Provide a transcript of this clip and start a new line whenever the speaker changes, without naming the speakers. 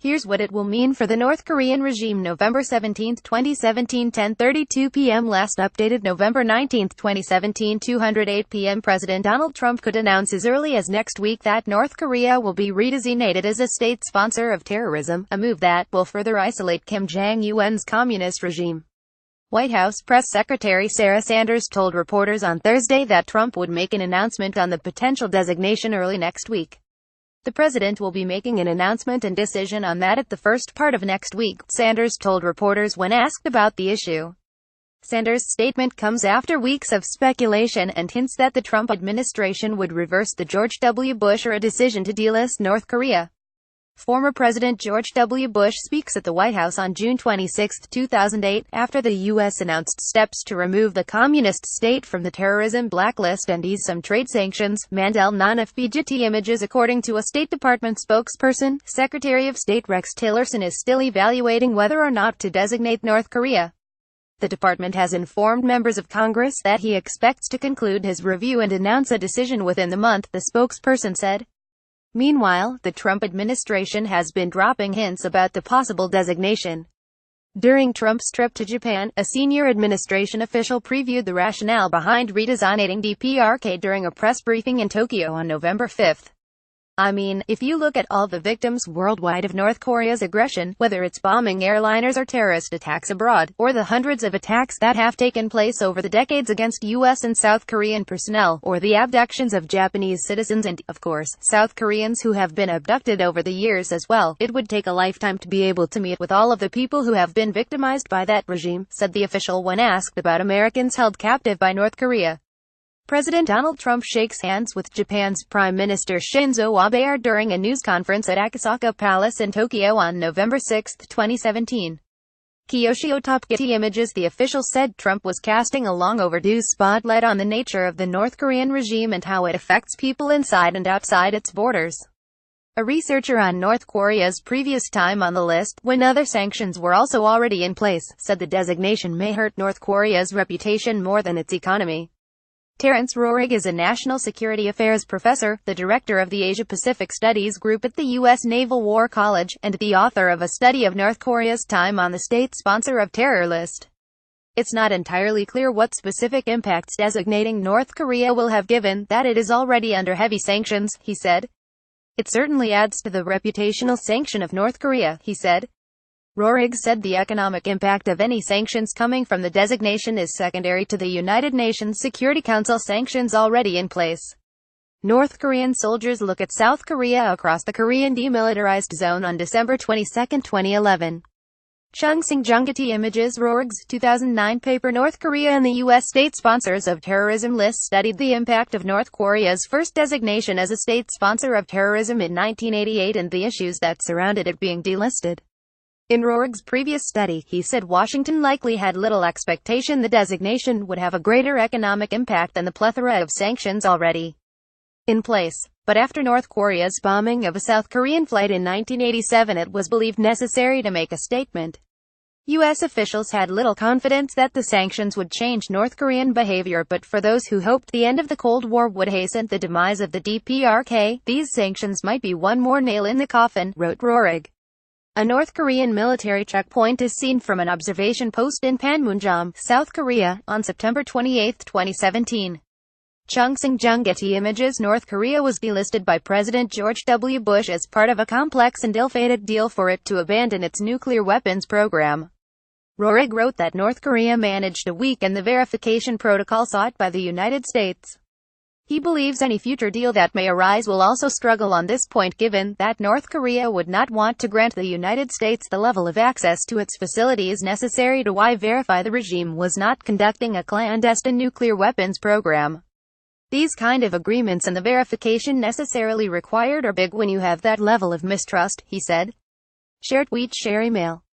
Here's what it will mean for the North Korean regime. November 17, 2017, 10:32 p.m. Last updated November 19, 2017, 2:08 p.m. President Donald Trump could announce as early as next week that North Korea will be redesignated as a state sponsor of terrorism, a move that will further isolate Kim Jong-un's communist regime. White House Press Secretary Sarah Sanders told reporters on Thursday that Trump would make an announcement on the potential designation early next week. The president will be making an announcement and decision on that at the first part of next week, Sanders told reporters when asked about the issue. Sanders' statement comes after weeks of speculation and hints that the Trump administration would reverse the George W. Bush era decision to delist North Korea. Former President George W. Bush speaks at the White House on June 26, 2008, after the U.S. announced steps to remove the communist state from the terrorism blacklist and ease some trade sanctions. Mandel non-FBGT images. According to a State Department spokesperson, Secretary of State Rex Tillerson is still evaluating whether or not to designate North Korea. The department has informed members of Congress that he expects to conclude his review and announce a decision within the month, the spokesperson said. Meanwhile, the Trump administration has been dropping hints about the possible designation. During Trump's trip to Japan, a senior administration official previewed the rationale behind redesignating DPRK during a press briefing in Tokyo on November 5. I mean, if you look at all the victims worldwide of North Korea's aggression, whether it's bombing airliners or terrorist attacks abroad, or the hundreds of attacks that have taken place over the decades against U.S. and South Korean personnel, or the abductions of Japanese citizens and, of course, South Koreans who have been abducted over the years as well, it would take a lifetime to be able to meet with all of the people who have been victimized by that regime, said the official when asked about Americans held captive by North Korea. President Donald Trump shakes hands with Japan's Prime Minister Shinzo Abe during a news conference at Akasaka Palace in Tokyo on November 6, 2017. Kiyoshi Top Getty images. The official said Trump was casting a long overdue spotlight on the nature of the North Korean regime and how it affects people inside and outside its borders. A researcher on North Korea's previous time on the list, when other sanctions were also already in place, said the designation may hurt North Korea's reputation more than its economy. Terrence Rohrig is a national security affairs professor, the director of the Asia-Pacific Studies Group at the U.S. Naval War College, and the author of a study of North Korea's time on the state sponsor of terror list. It's not entirely clear what specific impacts designating North Korea will have given that it is already under heavy sanctions, he said. It certainly adds to the reputational sanction of North Korea, he said. Rohrig said the economic impact of any sanctions coming from the designation is secondary to the United Nations Security Council sanctions already in place. North Korean soldiers look at South Korea across the Korean Demilitarized Zone on December 22, 2011. Chung Sing-jung Getty images. Rohrig's 2009 paper North Korea and the U.S. State Sponsors of Terrorism list studied the impact of North Korea's first designation as a state sponsor of terrorism in 1988 and the issues that surrounded it being delisted. In Rohrig's previous study, he said Washington likely had little expectation the designation would have a greater economic impact than the plethora of sanctions already in place. But after North Korea's bombing of a South Korean flight in 1987, it was believed necessary to make a statement. U.S. officials had little confidence that the sanctions would change North Korean behavior, but for those who hoped the end of the Cold War would hasten the demise of the DPRK, these sanctions might be one more nail in the coffin, wrote Rohrig. A North Korean military checkpoint is seen from an observation post in Panmunjom, South Korea, on September 28, 2017. Chung Sing-jung Getty images. North Korea was delisted by President George W. Bush as part of a complex and ill-fated deal for it to abandon its nuclear weapons program. Rohrig wrote that North Korea managed to weaken the verification protocol sought by the United States. He believes any future deal that may arise will also struggle on this point, given that North Korea would not want to grant the United States the level of access to its facilities necessary to verify the regime was not conducting a clandestine nuclear weapons program. These kind of agreements and the verification necessarily required are big when you have that level of mistrust, he said. Share tweet, share email.